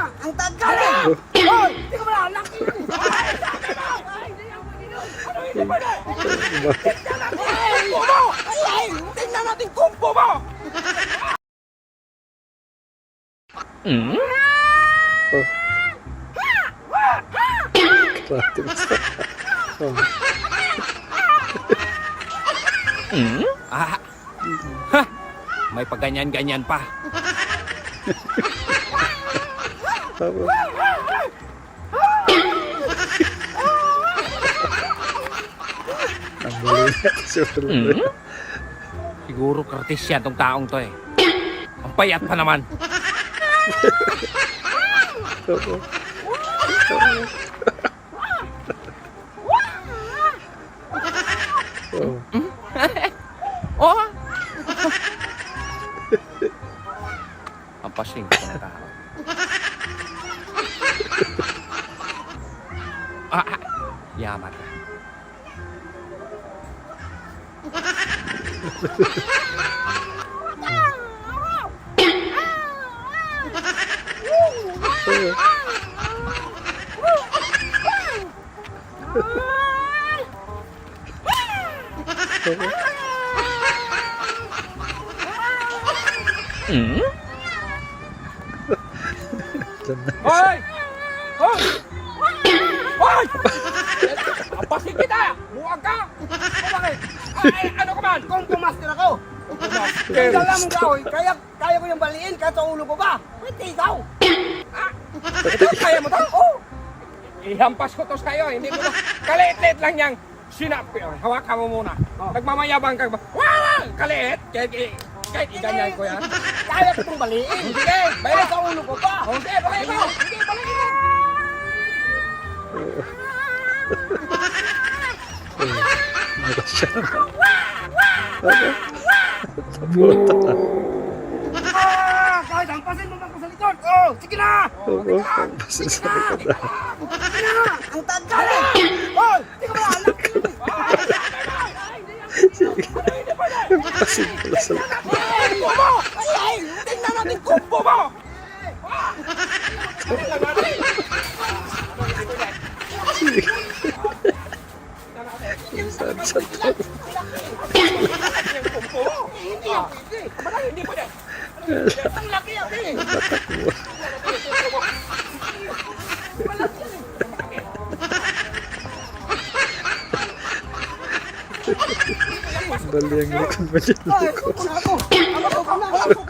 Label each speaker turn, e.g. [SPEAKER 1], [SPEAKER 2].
[SPEAKER 1] Ang tagal eh! Hoy! Hindi ka pala anak yun! Hindi pa na! Tingnan natin kumpo mo!
[SPEAKER 2] Ah, ha, may paganyan-ganyan pa. Siguro kartis yan tong taong to eh. Ang payat pa naman. Oh. Ang pasing ko ng tao. Yaman ka. Hoy! Hoy! Hoy! Apasin kita! Buwag ka! O bakit? Ay, ano ka man?
[SPEAKER 1] Combo master ako! Kaya lang mong kahoy, kaya ko yung baliin kahit sa ulo ko ba? Pwede ikaw!
[SPEAKER 2] Kaya mo to? Oh! Ihampas ko to sa'yo. Hindi ko to. Kaliit-liit lang yang sinapi. Hawakan mo muna. Nagmamayabang ka ba? Wow! Kaliit. Kahit iganyan ko yan.
[SPEAKER 1] Kaya ko itong baliin!
[SPEAKER 2] Sige,
[SPEAKER 1] Kaya sa ulo ko ba?
[SPEAKER 2] Sige, baliin mo. Sige, baliin mo.
[SPEAKER 1] Kahit hampasin mo ako sa likod! Oh! Sige na! Sige na! Ang tagal eh! Hoy! Hindi ka pala anak yun!
[SPEAKER 2] Tingnan natin kumpo mo! Hindi pa.
[SPEAKER 1] Ang laki yan eh!
[SPEAKER 3] Bali ang likod mo dyan.
[SPEAKER 1] Ay, ako na ako! Ako na ako!